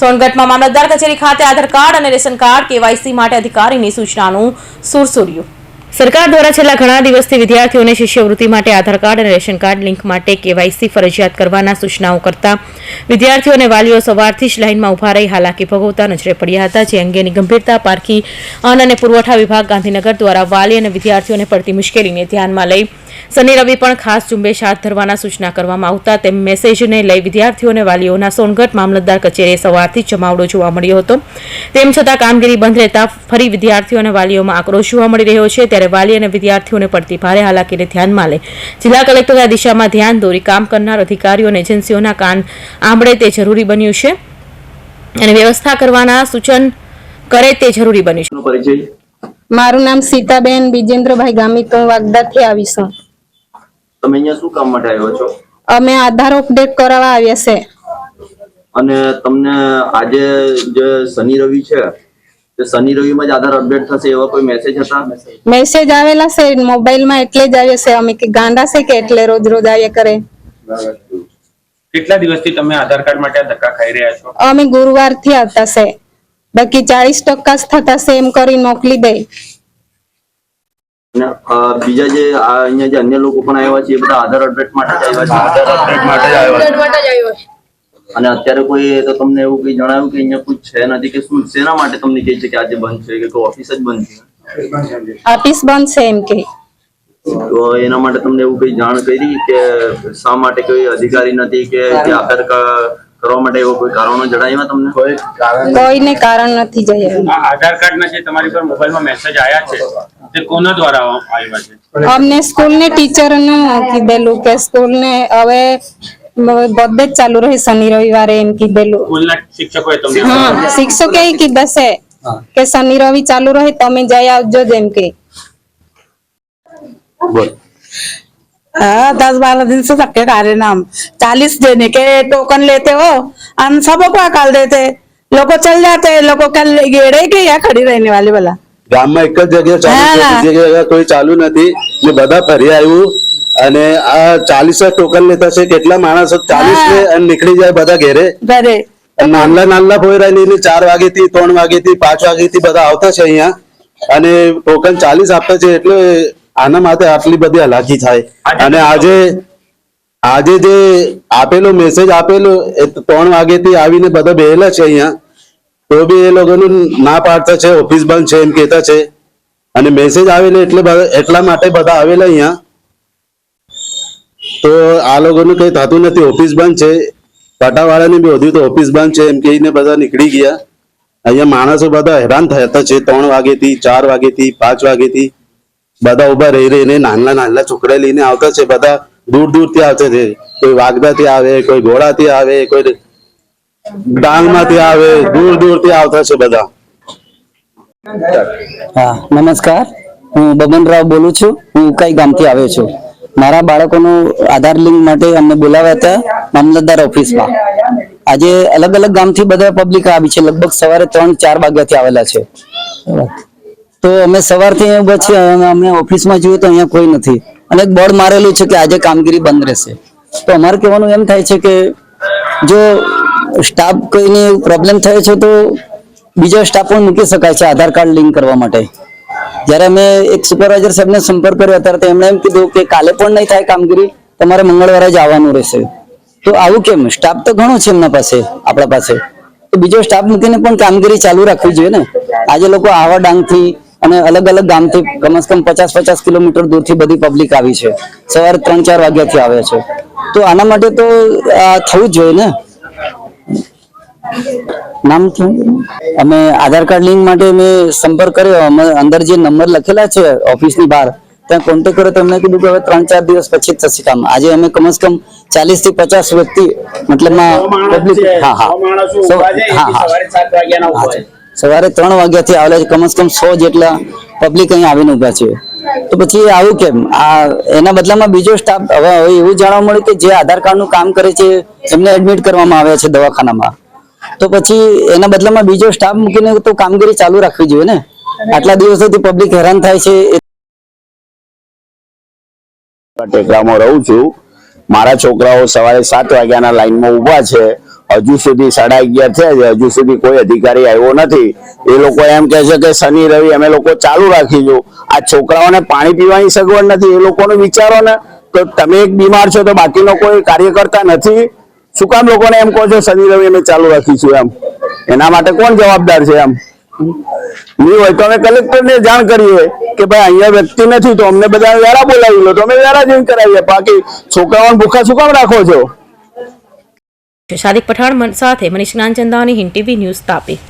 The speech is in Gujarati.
સોનગઢમાં મામલતદાર કચેરી ખાતે આધાર કાર્ડ અને રેશન કાર્ડ કેવાયસી માટે અધિકારીની સૂચનાનું સુરસુર્યું। સરકાર દ્વારા છેલ્લા ઘણા દિવસથી વિદ્યાર્થીઓને શિષ્યવૃત્તિ માટે આધાર કાર્ડ અને રેશન કાર્ડ લિંક માટે કેવાયસી ફરજિયાત કરવાના સૂચનાઓ કરતા વિદ્યાર્થીઓ અને વાલીઓ સવારથી જ લાઇનમાં ઉભા રહી હાલાકી ભોગવતા નજરે પડ્યા હતા, જે અંગેની ગંભીરતા પારખી અન્ન અને પુરવઠા વિભાગ ગાંધીનગર દ્વારા વાલી અને વિદ્યાર્થીઓને પડતી મુશ્કેલીને ધ્યાનમાં લઈ શનિ રવિ પણ ખાસ ઝુંબેશ હાથ ધરવાના સૂચના કરવામાં આવતા તેમ મેસેજને લઈ વિદ્યાર્થીઓ અને વાલીઓના સોનગઢ મામલતદાર કચેરીએ સવારથી જમાવડો જોવા મળ્યો હતો। તેમ છતાં કામગીરી બંધ રહેતા ફરી વિદ્યાર્થીઓ અને વાલીઓમાં આક્રોશ જોવા મળી રહ્યો છે। ત્યારે વાલી અને વિદ્યાર્થીઓને પડતી ભારે હાલાકીને ધ્યાનમાં લઈ જિલ્લા કલેક્ટરે આ દિશામાં ધ્યાન દોરી કામ કરનાર અધિકારીઓ અને એજન્સીઓના કાન આંબળે તે જરૂરી બન્યું છે અને વ્યવસ્થા કરવાના સૂચન કરે તે જરૂરી બન્યું છે। મારું નામ સીતાબેન બીજેન્દ્રભાઈ ગામિત, હું વાગદાથી આવી છું। તમે અહીંયા શું કામ માટે આવ્યો છો? અમે આધાર અપડેટ કરાવવા આવ્યા છે। અને તમને આજે જે શનિ રવિ છે તે શનિ રવિમાં જ આધાર અપડેટ થશે એવા કોઈ મેસેજ હતા? મેસેજ આવેલા છે મોબાઈલમાં, એટલે જ આવ્યા છે। અમે કે ગાંડા છે કે એટલે રોજ રોજ આવ્યા કરે। કેટલા દિવસથી તમે આધાર કાર્ડ માટે ધક્કા ખાઈ રહ્યા છો? અમે ગુરુવારથી આવતા છે, બાકી 40% થતા છે એમ કરી મોકલી દે। બીજા જે અહીંયા જે અન્ય લોકો પણ આવ્યા છે એ બધા આધાર અપડેટ માટે જ આવ્યા છે? આધાર અપડેટ માટે જ આવ્યા છે। અને અત્યારે કોઈ તો તમને એવું કઈ જણાવ્યું કે અહીંયા કોઈ છે નથી કે શું, શેના માટે તમને કહે છે કે આજે બંધ છે, કે કોઈ ઓફિસ જ બંધ છે? ઓફિસ બંધ છે એમ કે। તો એના માટે તમને એવું કઈ જાણ કરી કે શા માટે કોઈ અધિકારી નથી કે જે આધાર કરવા માટે એવો કોઈ કારણો જણાવ્યા તમને? કોઈને કારણ નથી જણાવ્યું। આધાર કાર્ડના જે તમારી પર મોબાઈલમાં મેસેજ આવ્યા છે તે કોના દ્વારા આવ્યા છે? અમને સ્કૂલને ટીચરને કીધેલું કે સ્કૂલને હવે બધે જ ચાલુ રહે શનિ રવિવારે એમ કીધેલું। સ્કૂલના શિક્ષકોએ તમને? હા, શિક્ષકે કીધા છે કે શનિ રવિ ચાલુ રહે, તમે જઈ આવજો જેમ કે। हाँ, 10-12 दिन से धक्के खा रहे ना हम। 40 देने के टोकन लेते हो, हम सबको अकाल देते, लोगों चल जाते, लोगों कल गेड़े के या खड़ी रहने वाली वाला गाम में एक जगह चालू है, दूसरी जगह कोई चालू નથી ને બધા ફરી આવ્યું અને આ 40 ટોકન લેતા છે। કેટલા માણસો 40 ને અને નીકળી જાય બધા ઘરે ઘરે। નાના પોયરા લઈને 4 વાગેથી 3 વાગેથી 5 વાગેથી બધા આવતા છે અહીંયા અને ટોકન 40 આપતા છે, એટલે આના માટે આટલી બધી હાલાકી થાય। અને આજે જે આપેલો મેસેજ આપેલો એ 3 વાગેથી આવીને બધા બેહેલા છે અહીંયા, તો બી એ લોકોનું ના પાડતા છે, ઓફિસ બંધ છે એમ કહેતા છે। અને મેસેજ આવેલો એટલા માટે બધા આવેલા અહીંયા, તો આ લોકોનું કઈ થતું નથી, ઓફિસ બંધ છે। પટાવાળાને બી વધ્યું તો ઓફિસ બંધ છે એમ કહીને બધા નીકળી ગયા। અહીંયા માણસો બધા હેરાન થતા છે, 3 વાગેથી 4 વાગેથી 5 વાગેથી બધા ઉભા રહી રહીને નાના છોકરા લઈને આવતા છે। બધા દૂર દૂરથી આવતા છે, કોઈ વાગદાથી આવે, કોઈ ઘોડાથી આવે, કોઈ ડાંગમાંથી આવે, દૂર દૂરથી આવતા છે બધા। હા, નમસ્કાર, હું બબનરાવ બોલું છું। હું ઉકાઈ ગામથી આવ્યો છું। મારા બાળકોનું આધાર લિંક માટે અમને બોલાવ્યા હતા મામલતદાર ઓફિસમાં। આજે અલગ અલગ ગામથી બધા પબ્લિક આવી છે, લગભગ સવારે 3-4 વાગ્યાથી આવેલા છે। તો અમે સવારથી ઉભા છીએ, અમે ઓફિસમાં જોઈએ તો અહીંયા કોઈ નથી અને એક બોર્ડ મારેલું છે કે આજે કામગીરી બંધ રહેશે। તો અમારે કહેવાનું એમ થાય છે કે જો સ્ટાફ કોઈને પ્રોબ્લેમ થયો છે તો બીજો સ્ટાફ પણ મૂકી શકાય છે આધાર કાર્ડ લિંક કરવા માટે। જ્યારે અમે એક સુપરવાઇઝર સાહેબને સંપર્ક કર્યો ત્યારે એમણે એમ કીધું કે કાલે પણ નહીં થાય કામગીરી, તમારે મંગળવારે જ આવવાનું રહેશે। તો આવું કેમ? સ્ટાફ તો ઘણો છે એમના પાસે, આપણા પાસે, તો બીજો સ્ટાફ મૂકીને પણ કામગીરી ચાલુ રાખવી જોઈએ ને। આજે લોકો આવા ડાંગથી અને અલગ અલગ ગામથી કમસે કમ 50-50 કિલોમીટર દૂરથી બધી પબ્લિક આવી છે, સવારે 3-4 વાગ્યાથી આવે છે। તો આના માટે તો થવું જ જોઈએ ને। નામ અમે આધાર કાર્ડ લિંક માટે મેં સંપર્ક કર્યો, અંદર જે નંબર લખેલા છે ઓફિસની બહાર ત્યાં કોન્ટેક્ટ કર્યો તો એમને કીધું કે હવે 3-4 દિવસ પછી જ થશે કામ। આજે અમે કમસે કમ 40 થી 50 વ્યક્તિ મતલબમાં પબ્લિક, સવારે 3 વાગ્યાથી આવેલા છે, કમસે કમ 100 જેટલા પબ્લિક અહીં આવીને ઉભા છે। તો પછી આવું કેમ? એના બદલામાં બીજો સ્ટાફ, હવે એવું જાણવા મળ્યું કે જે આધાર કાર્ડનું કામ કરે છે એમને એડમિટ કરવામાં આવ્યા છે દવાખાનામાં, તો પછી એના બદલામાં બીજો સ્ટાફ મૂકીને તો કામગીરી ચાલુ રાખવી જોઈએ ને। આટલા દિવસોથી પબ્લિક હેરાન થાય છે। ટેકરામાં રહું છું, મારા છોકરાઓ સવારે 7 વાગ્યાના લાઈનમાં ઊભા છે, હજુ સુધી 11:30 થયા છે, હજુ સુધી કોઈ અધિકારી આવ્યો નથી. એ લોકો એમ કહે છે કે શનિ રવિ અમે લોકો ચાલુ રાખીશું. આ છોકરાઓને પાણી પીવાની સગવડ નથી, એ લોકોને વિચારો ને. તો તમે એક બીમાર છો તો બાકીનો કોઈ કાર્યકર્તા નથી, શું કામ લોકોને એમ કહો છો શનિ રવિ અમે ચાલુ રાખીશું? એમ એના માટે કોણ જવાબદાર છે? એમ નહીં હોય તો અમે કલેક્ટરને જાણ કરીએ કે ભાઈ અહીંયા વ્યક્તિ નથી તો અમને બધા વેરા બોલાવી લો, તો અમે વેરા જોઈન કરાવીએ. બાકી છોકરાઓને ભૂખા શું કામ રાખો છો? સાદિક પઠાણ સાથે મનીષ જ્ઞાનચંદાની હિન્દ ટીવી ન્યૂઝ તાપી.